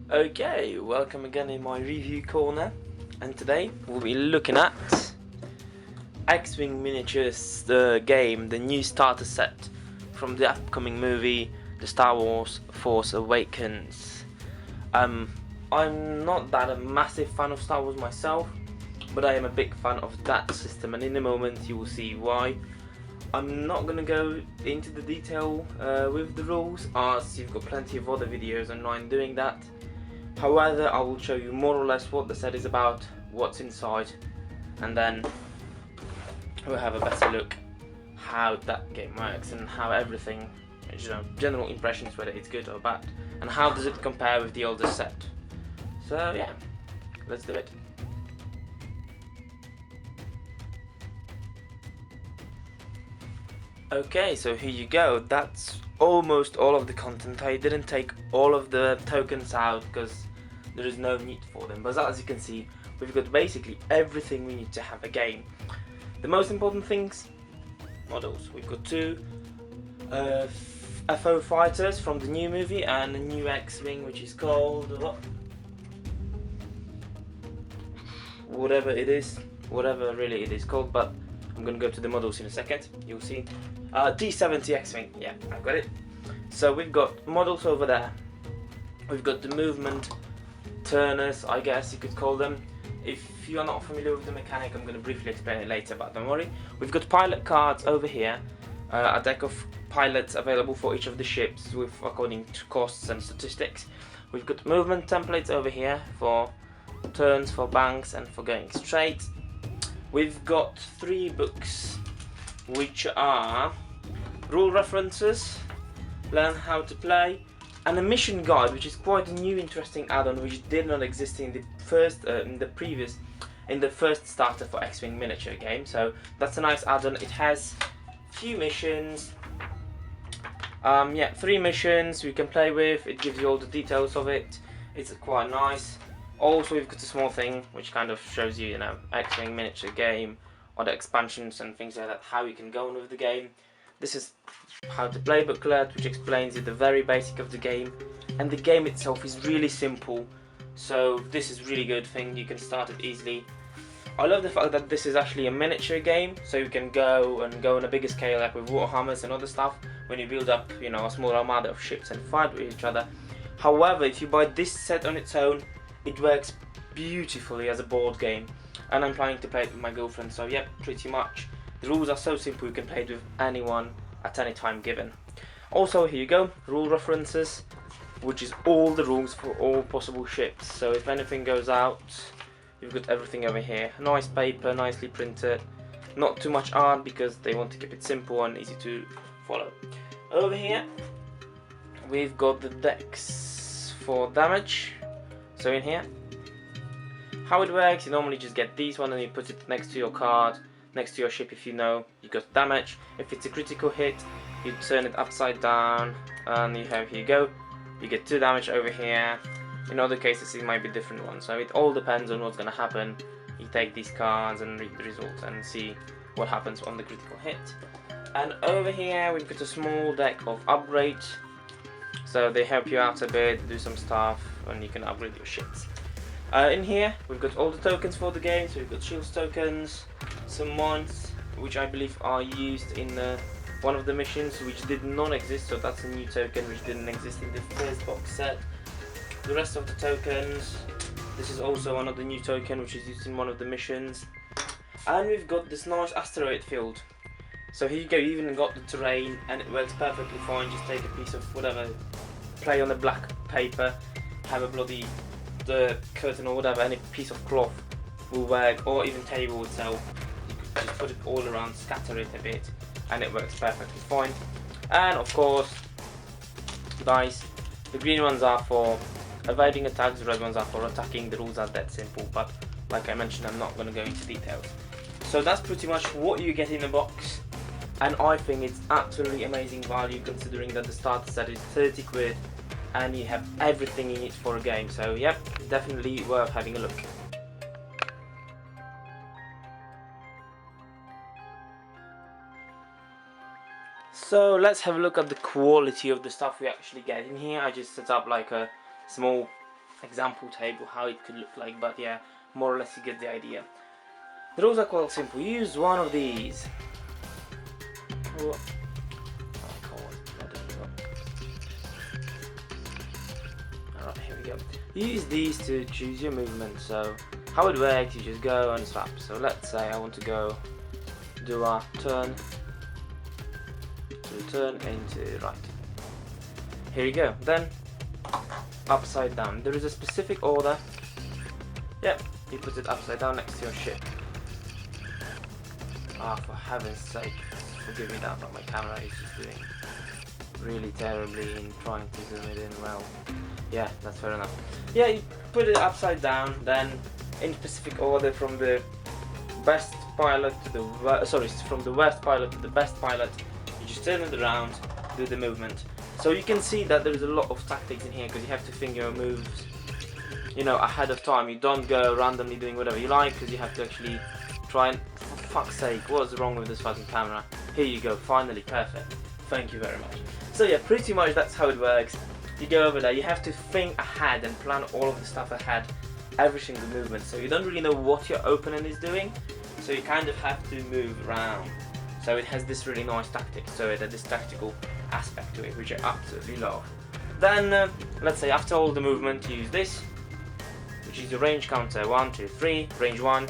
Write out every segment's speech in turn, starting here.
Okay, welcome again in my review corner, and today we'll be looking at X-Wing Miniatures, the game, the new starter set from the upcoming movie, the Star Wars Force Awakens. I'm not that a massive fan of Star Wars myself, but I am a big fan of that system, and in a moment you will see why. I'm not going to go into the detail with the rules, as you've got plenty of other videos online doing that. However, I will show you more or less what the set is about, what's inside, and then we'll have a better look how that game works and how everything, general impressions, whether it's good or bad, and how does it compare with the older set. So yeah, let's do it. Okay, so here you go. That's almost all of the content. I didn't take all of the tokens out because there is no need for them, but as you can see, we've got basically everything we need to have a game. The most important things, models. We've got two FO fighters from the new movie and a new X-Wing, which is called whatever really it is called, but I'm gonna go to the models in a second, you'll see. D70 X-Wing, yeah, I've got it. So we've got models over there. We've got the movement turners, I guess you could call them. If you are not familiar with the mechanic, I'm gonna briefly explain it later, but don't worry. We've got pilot cards over here, a deck of pilots available for each of the ships with according to costs and statistics. We've got movement templates over here for turns, for banks, and for going straight. We've got 3 books, which are rule references, learn how to play, and a mission guide, which is quite a new interesting add-on which did not exist in the first starter for X-Wing miniature game. So that's a nice add-on. It has few missions, 3 missions we can play with. It gives you all the details of it. It's quite nice. Also, we've got a small thing which kind of shows you, X-Wing miniature game, or the expansions and things like that, how you can go on with the game. This is how to play booklet, which explains you the very basic of the game, and the game itself is really simple, so this is really good thing, you can start it easily. I love the fact that this is actually a miniature game, so you can go on a bigger scale, like with Warhammers and other stuff, when you build up, a small armada of ships and fight with each other. However, if you buy this set on its own, it works beautifully as a board game, and I'm planning to play it with my girlfriend, so yeah, pretty much. The rules are so simple, you can play it with anyone at any time given. Also, here you go, rule references, which is all the rules for all possible ships, so if anything goes out, you've got everything over here. Nice paper, nicely printed, not too much art because they want to keep it simple and easy to follow. Over here, we've got the decks for damage. So in here, how it works, you normally just get these one and you put it next to your card, next to your ship if you got damage. If it's a critical hit, you turn it upside down and here you go. You get 2 damage over here. In other cases it might be different ones, so it all depends on what's going to happen. You take these cards and read the results and see what happens on the critical hit. And over here we've got a small deck of upgrades, so they help you out a bit, do some stuff, and you can upgrade your ships. In here we've got all the tokens for the game, so we've got shields tokens, some mines, which I believe are used in one of the missions which did not exist, so that's a new token which didn't exist in the first box set. The rest of the tokens, this is also another new token which is used in one of the missions. And we've got this nice asteroid field. So here you go, you even got the terrain and it works perfectly fine. Just take a piece of whatever, play on a black paper, have a bloody curtain or whatever, any piece of cloth will work, or even table itself. You could just put it all around, scatter it a bit, and it works perfectly fine. And of course, dice. The green ones are for evading attacks, the red ones are for attacking. The rules are that simple, but like I mentioned, I'm not going to go into details. So that's pretty much what you get in the box, and I think it's absolutely amazing value considering that the starter set is 30 quid and you have everything you need for a game. So yep, definitely worth having a look. So let's have a look at the quality of the stuff we actually get in here. I just set up like a small example table how it could look like, but yeah, more or less you get the idea. The rules are quite simple. You use one of these. Oh, alright, here we go. You use these to choose your movement. So how it works, you just go and swap. So let's say I want to go do a turn to turn into right. Here you go. Then upside down. There is a specific order. Yep, you put it upside down next to your ship. Ah, for heaven's sake, forgive me that, but my camera is just doing really terribly in trying to zoom it in well. Yeah, that's fair enough. Yeah, you put it upside down, then in specific order from the best pilot to the from the worst pilot to the best pilot. You just turn it around, do the movement. So you can see that there's a lot of tactics in here because you have to think your moves, you know, ahead of time. You don't go randomly doing whatever you like because you have to actually try and, for fuck's sake, what's wrong with this fucking camera? Here you go, finally, perfect. Thank you very much. So yeah, pretty much that's how it works. You go over there, you have to think ahead and plan all of the stuff ahead, every single movement. So you don't really know what your opponent is doing, so you kind of have to move around. So it has this really nice tactics to it, this tactical aspect to it, which I absolutely love. Then, let's say after all the movement, you use this, which is your range counter, 1, 2, 3, range 1,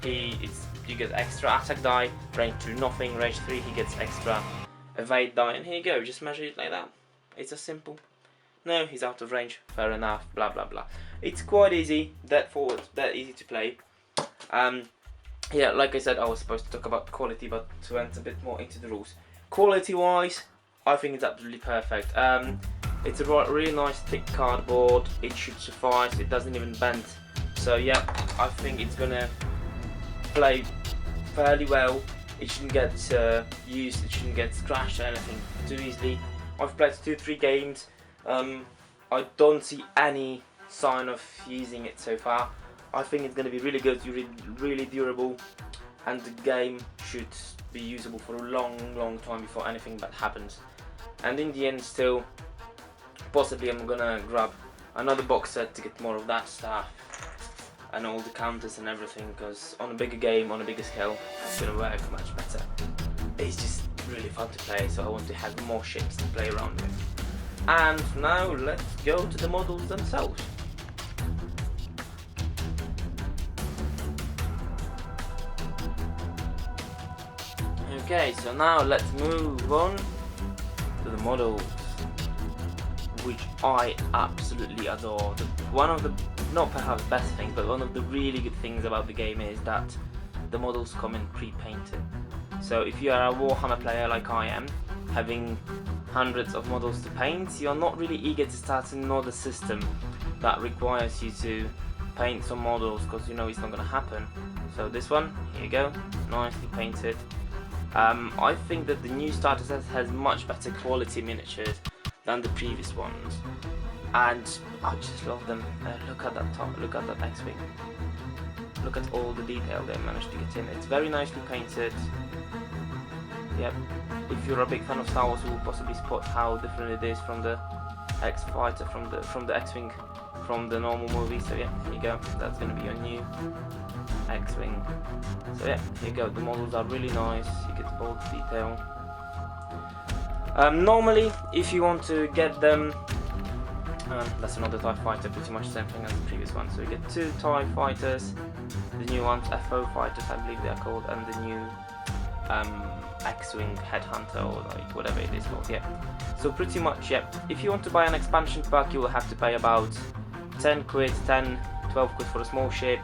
you get extra attack die, range 2 nothing, range 3 he gets extra evade die, and here you go, just measure it like that. It's as simple. No, he's out of range, fair enough, blah blah blah. It's quite easy, that easy to play. Yeah, like I said, I was supposed to talk about quality, but to enter a bit more into the rules. Quality wise, I think it's absolutely perfect. It's a really nice thick cardboard, it should suffice, it doesn't even bend. So yeah, I think it's gonna play fairly well. It shouldn't get used, it shouldn't get scratched or anything too easily. I've played 2-3 games. I don't see any sign of using it so far. I think it's going to be really good, really durable, and the game should be usable for a long time before anything bad happens. And in the end, still, possibly I'm going to grab another box set to get more of that stuff and all the counters and everything, because on a bigger game, on a bigger scale, it's going to work much better. It's just really fun to play, so I want to have more ships to play around with. And now let's go to the models themselves. Okay, so now let's move on to the models, which I absolutely adore. One of the, not perhaps best things, but one of the really good things about the game is that the models come in pre-painted. So if you are a Warhammer player like I am, having hundreds of models to paint, you're not really eager to start another system that requires you to paint some models, because you know it's not going to happen. So this one, here you go, nicely painted. I think that the new starter set has much better quality miniatures than the previous ones, and I just love them. Look at that top, look at that X-Wing, look at all the detail they managed to get in. It's very nicely painted. Yep, if you're a big fan of Star Wars, you will possibly spot how different it is from the X-Fighter, from the X-Wing, from the normal movie. So yeah, here you go, that's going to be your new X-Wing. So yeah, here you go, the models are really nice, you get all the detail. Normally, if you want to get them, that's another TIE Fighter, pretty much the same thing as the previous one. So you get 2 TIE Fighters, the new ones, FO Fighters I believe they are called, and the new X-Wing Headhunter, or like whatever it is called, yeah. So pretty much, yeah, if you want to buy an expansion pack, you will have to pay about 10 quid, 10, 12 quid for a small ship,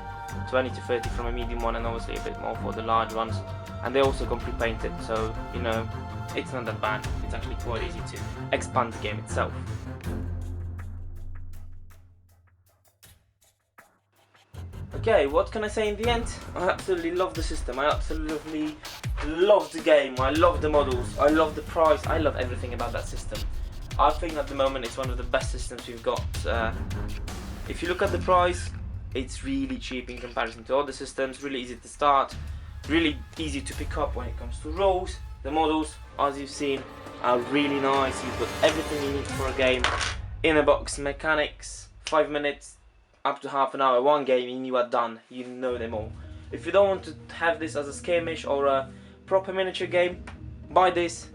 20 to 30 from a medium one, and obviously a bit more for the large ones. And they also come pre-painted, so you know, it's not that bad. It's actually quite easy to expand the game itself. Okay, what can I say in the end? I absolutely love the system, I absolutely love the game, I love the models, I love the price, I love everything about that system. I think at the moment it's one of the best systems we've got. If you look at the price, it's really cheap in comparison to other systems, really easy to start, really easy to pick up when it comes to rules. The models, as you've seen, are really nice. You've got everything you need for a game in a box. Mechanics, 5 minutes, up to half an hour, one game, and you are done. You know them all. If you don't want to have this as a skirmish or a proper miniature game, buy this,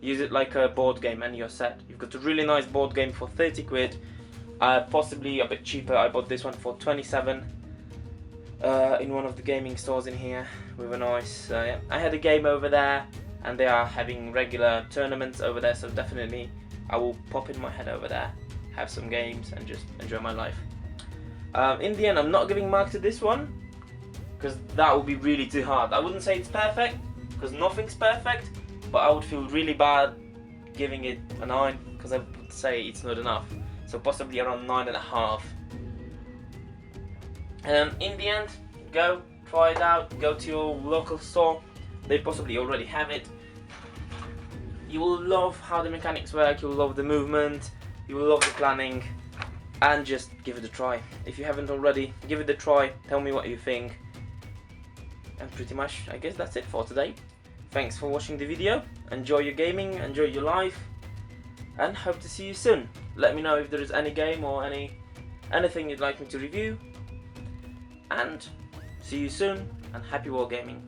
use it like a board game, and you're set. You've got a really nice board game for 30 quid, possibly a bit cheaper. I bought this one for 27 in one of the gaming stores in here with a nice, yeah. I had a game over there, and they are having regular tournaments over there, so definitely I will pop in my head over there, have some games, and just enjoy my life. In the end, I'm not giving mark to this one, because that would be really too hard. I wouldn't say it's perfect, because nothing's perfect, but I would feel really bad giving it a 9, because I would say it's not enough. So possibly around 9.5. In the end, go try it out, go to your local store, they possibly already have it. You will love how the mechanics work, you will love the movement, you will love the planning, and just give it a try. If you haven't already, give it a try, tell me what you think. And pretty much, I guess that's it for today. Thanks for watching the video, enjoy your gaming, enjoy your life, and hope to see you soon. Let me know if there is any game or anything you'd like me to review, and see you soon, and happy wargaming.